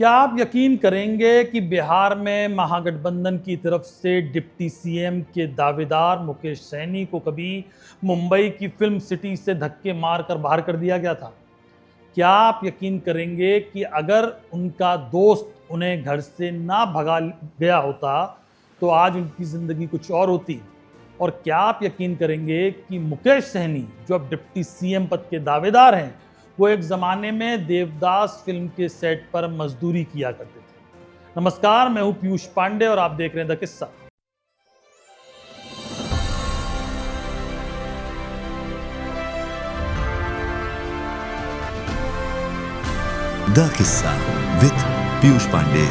क्या आप यकीन करेंगे कि बिहार में महागठबंधन की तरफ से डिप्टी सीएम के दावेदार मुकेश सहनी को कभी मुंबई की फिल्म सिटी से धक्के मारकर बाहर कर दिया गया था। क्या आप यकीन करेंगे कि अगर उनका दोस्त उन्हें घर से ना भगा गया होता तो आज उनकी ज़िंदगी कुछ और होती। और क्या आप यकीन करेंगे कि मुकेश सहनी जो अब डिप्टी सीएम पद के दावेदार हैं, वो एक ज़माने में देवदास फिल्म के सेट पर मजदूरी किया करते थे। नमस्कार, मैं हूं पीयूष पांडे और आप देख रहे हैं द किस्सा। द किस्सा विद पीयूष पांडे।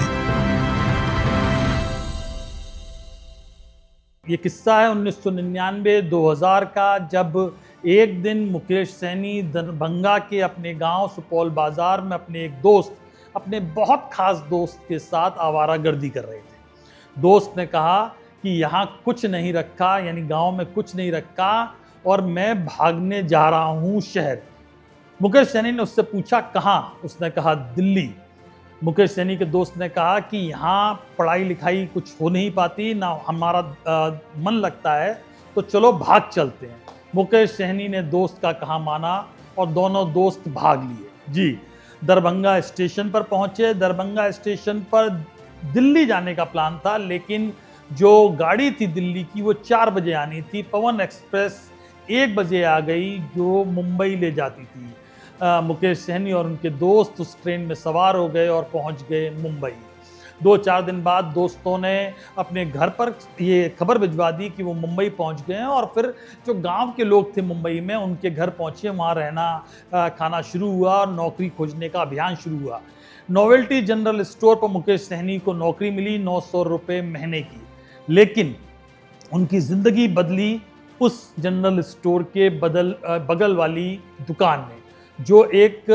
ये किस्सा है 1999-2000 का, जब एक दिन मुकेश सहनी दरभंगा के अपने गांव सुपौल बाजार में अपने एक दोस्त, अपने बहुत खास दोस्त के साथ आवारागर्दी कर रहे थे। दोस्त ने कहा कि यहाँ कुछ नहीं रखा, यानी गांव में कुछ नहीं रखा और मैं भागने जा रहा हूँ शहर। मुकेश सहनी ने उससे पूछा कहाँ? उसने कहा दिल्ली। मुकेश सहनी के दोस्त ने कहा कि यहाँ पढ़ाई लिखाई कुछ हो नहीं पाती, ना हमारा मन लगता है, तो चलो भाग चलते हैं। मुकेश सहनी ने दोस्त का कहा माना और दोनों दोस्त भाग लिए। जी, दरभंगा स्टेशन पर पहुंचे। दरभंगा स्टेशन पर दिल्ली जाने का प्लान था, लेकिन जो गाड़ी थी दिल्ली की वो 4 बजे आनी थी। पवन एक्सप्रेस 1 बजे आ गई जो मुंबई ले जाती थी। मुकेश सहनी और उनके दोस्त उस ट्रेन में सवार हो गए और पहुंच गए मुंबई। 2-4 दिन बाद दोस्तों ने अपने घर पर ये खबर भिजवा दी कि वो मुंबई पहुंच गए हैं, और फिर जो गांव के लोग थे मुंबई में उनके घर पहुंचे, वहां रहना खाना शुरू हुआ और नौकरी खोजने का अभियान शुरू हुआ। नोवेल्टी जनरल स्टोर पर मुकेश सहनी को नौकरी मिली 900 रुपये महीने की, लेकिन उनकी ज़िंदगी बदली उस जनरल स्टोर के बगल वाली दुकान में, जो एक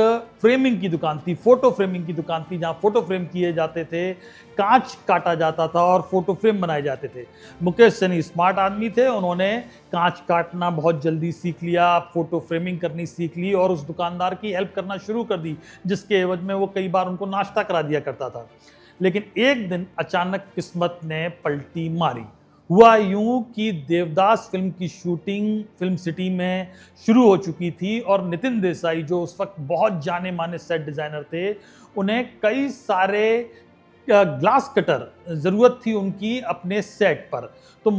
फ्रेमिंग की दुकान थी, फोटो फ्रेमिंग की दुकान थी, जहां फोटो फ्रेम किए जाते थे, कांच काटा जाता था और फोटो फ्रेम बनाए जाते थे। मुकेश सहनी स्मार्ट आदमी थे, उन्होंने कांच काटना बहुत जल्दी सीख लिया, फोटो फ्रेमिंग करनी सीख ली और उस दुकानदार की हेल्प करना शुरू कर दी, जिसके एवज में वो कई बार उनको नाश्ता करा दिया करता था। लेकिन एक दिन अचानक किस्मत ने पलटी मारी। हुआ यूं कि देवदास फिल्म की शूटिंग फिल्म सिटी में शुरू हो चुकी थी और नितिन देसाई, जो उस वक्त बहुत जाने माने सेट डिज़ाइनर थे, उन्हें कई सारे ग्लास कटर ज़रूरत थी उनकी अपने सेट पर। तो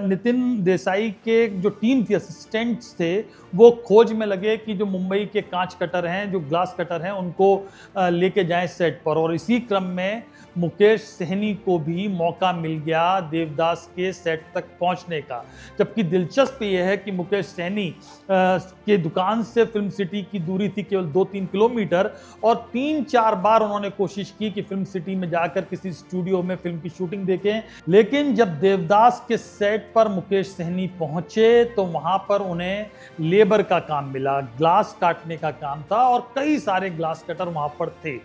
नितिन देसाई के जो टीम थी, असिस्टेंट्स थे, वो खोज में लगे कि जो मुंबई के कांच कटर हैं, जो ग्लास कटर हैं, उनको लेके जाएं सेट पर। और इसी क्रम में मुकेश सहनी को भी मौका मिल गया देवदास के सेट तक पहुंचने का। जबकि दिलचस्प यह है कि मुकेश सहनी के दुकान से फिल्म सिटी की दूरी थी केवल 2-3 किलोमीटर, और 3-4 बार उन्होंने कोशिश की कि फिल्म सिटी में जाकर किसी स्टूडियो में फिल्म की शूटिंग देखें। लेकिन जब देवदास के सेट पर मुकेश सहनी पहुंचे तो वहां पर उन्हें लेबर का काम मिला, ग्लास काटने का काम था और कई सारे ग्लास कटर वहां पर थे।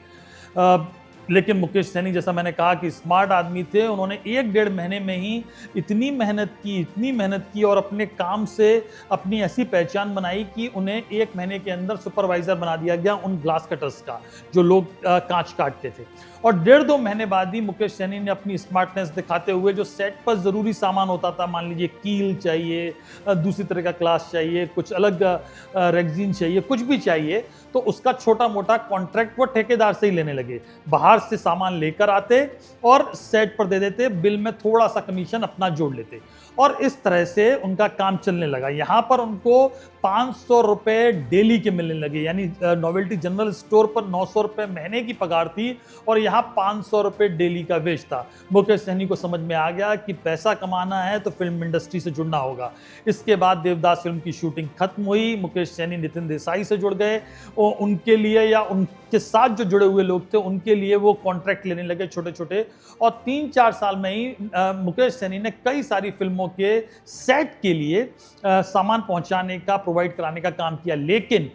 लेकिन मुकेश सहनी, जैसा मैंने कहा कि स्मार्ट आदमी थे, उन्होंने 1-1.5 महीने में ही इतनी मेहनत की और अपने काम से अपनी ऐसी पहचान बनाई कि उन्हें 1 महीने के अंदर सुपरवाइजर बना दिया गया उन ग्लास कटर्स का, जो लोग कांच काटते थे। और 1.5-2 महीने बाद ही मुकेश सहनी ने अपनी स्मार्टनेस दिखाते हुए जो सेट पर ज़रूरी सामान होता था, मान लीजिए कील चाहिए, दूसरी तरह का ग्लास चाहिए, कुछ अलग रेक्सीन चाहिए, कुछ भी चाहिए, तो उसका छोटा मोटा कॉन्ट्रैक्ट वो ठेकेदार से ही लेने लगे। बाहर से सामान लेकर आते और सेट पर दे देते, बिल में थोड़ा सा कमीशन अपना जोड़ लेते, और इस तरह से उनका काम चलने लगा। यहाँ पर उनको 500 रुपये डेली के मिलने लगे, यानी नोवेल्टी जनरल स्टोर पर 900 रुपये महीने की पगार थी और यहाँ 500 रुपये डेली का वेज था। मुकेश सहनी को समझ में आ गया कि पैसा कमाना है तो फिल्म इंडस्ट्री से जुड़ना होगा। इसके बाद देवदास फिल्म की शूटिंग खत्म हुई। मुकेश सहनी नितिन देसाई से जुड़ गए, उनके लिए या उनके साथ जो जुड़े हुए लोग थे उनके लिए वो कॉन्ट्रैक्ट लेने लगे छोटे छोटे, और 3-4 साल में ही मुकेश सहनी ने कई सारी फिल्मों के सेट के लिए सामान पहुंचाने का प्रोवाइड कराने का काम किया, लेकिन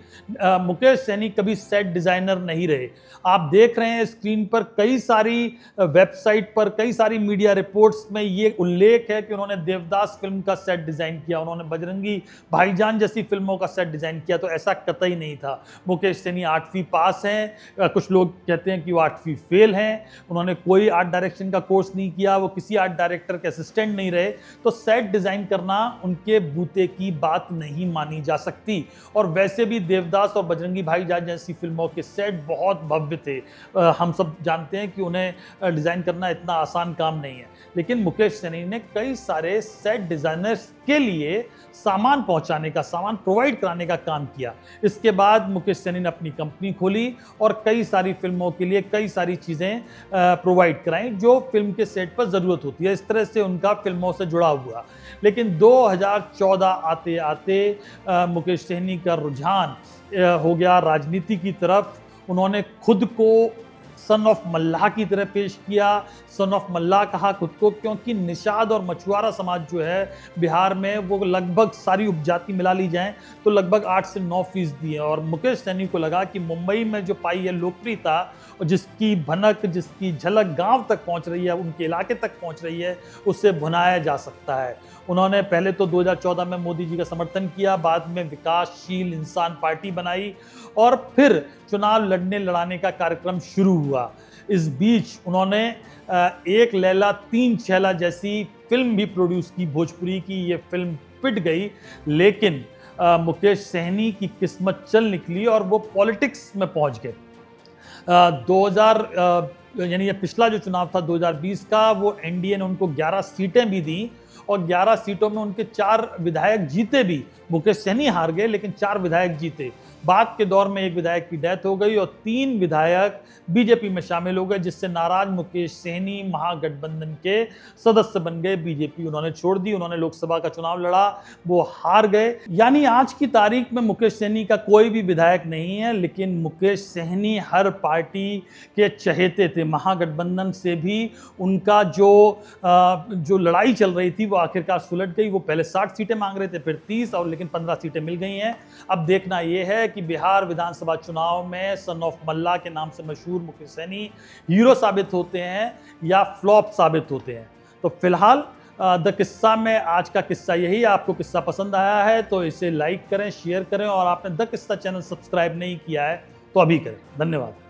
मुकेश सैनी कभी सेट डिजाइनर नहीं रहे। आप देख रहे हैं स्क्रीन पर कई सारी वेबसाइट पर, कई सारी मीडिया रिपोर्ट्स में ये उल्लेख है कि उन्होंने देवदास फिल्म का सेट डिजाइन किया, उन्होंने बजरंगी भाईजान जैसी फिल्मों का सेट डिजाइन किया, तो ऐसा कतई नहीं था। मुकेश सैनी 8वीं पास हैं, कुछ लोग कहते हैं कि वो 8वीं फेल हैं, उन्होंने कोई आर्ट डायरेक्शन का कोर्स नहीं किया, वो किसी आर्ट डायरेक्टर के असिस्टेंट नहीं रहे, तो सेट डिजाइन करना उनके बूते की बात नहीं मानी जा सकती। और वैसे भी देवदास और बजरंगी भाईजान जैसी फिल्मों के सेट बहुत भव्य थे। हम सब जानते हैं कि उन्हें डिजाइन करना इतना आसान काम नहीं है, लेकिन मुकेश सैनी ने कई सारे सेट डिजाइनर्स के लिए सामान पहुंचाने का, सामान प्रोवाइड कराने का काम किया। इसके बाद मुकेश सैनी ने अपनी कंपनी खोली और कई सारी फिल्मों के लिए कई सारी चीज़ें प्रोवाइड कराई जो फिल्म के सेट पर ज़रूरत होती है। इस तरह से उनका फिल्मों से जुड़ा हुआ। लेकिन 2014 आते आते मुकेश सैनी का रुझान हो गया राजनीति की तरफ। उन्होंने खुद को सन ऑफ मल्लाह की तरह पेश किया। सन ऑफ मल्लाह कहा खुद को क्योंकि निषाद और मछुआरा समाज जो है बिहार में, वो लगभग सारी उपजाति मिला ली जाए तो लगभग 8 से 9% है। और मुकेश सैनी को लगा कि मुंबई में जो पाई है लोकप्रियता, जिसकी भनक, जिसकी झलक गांव तक पहुंच रही है, उनके इलाके तक पहुंच रही है, उससे भुनाया जा सकता है। उन्होंने पहले तो 2014 में मोदी जी का समर्थन किया, बाद में विकासशील इंसान पार्टी बनाई और फिर चुनाव लड़ाने का कार्यक्रम शुरू हुआ। इस बीच उन्होंने एक लैला तीन छैला जैसी फिल्म भी प्रोड्यूस की, भोजपुरी की। ये फिल्म पिट गई, लेकिन मुकेश सहनी की किस्मत चल निकली और वो पॉलिटिक्स में पहुंच गए। 2000 यानी ये पिछला जो चुनाव था 2020 का, वो एनडीए ने उनको 11 सीटें भी दी और 11 सीटों में उनके 4 विधायक जीते भी। मुकेश सहनी हार गए लेकिन 4 विधायक जीते। बाद के दौर में एक विधायक की डेथ हो गई और 3 विधायक बीजेपी में शामिल हो गए, जिससे नाराज मुकेश सहनी महागठबंधन के सदस्य बन गए। बीजेपी उन्होंने छोड़ दी, उन्होंने लोकसभा का चुनाव लड़ा, वो हार गए। यानी आज की तारीख में मुकेश सहनी का कोई भी विधायक नहीं है, लेकिन मुकेश सहनी हर पार्टी के चहेते थे। महागठबंधन से भी उनका जो लड़ाई चल रही थी वो आखिरकार सुलझ गई। वो पहले 60 सीटें मांग रहे थे, फिर 30, और लेकिन 15 सीटें मिल गई हैं। अब देखना यह है कि बिहार विधानसभा चुनाव में सन ऑफ मल्ला के नाम से मशहूर मुकेश सहनी हीरो साबित होते हैं या फ्लॉप साबित होते हैं। तो फिलहाल द किस्सा में आज का किस्सा यही। आपको किस्सा पसंद आया है तो इसे लाइक करें, शेयर करें, और आपने द किस्सा चैनल सब्सक्राइब नहीं किया है तो अभी करें। धन्यवाद।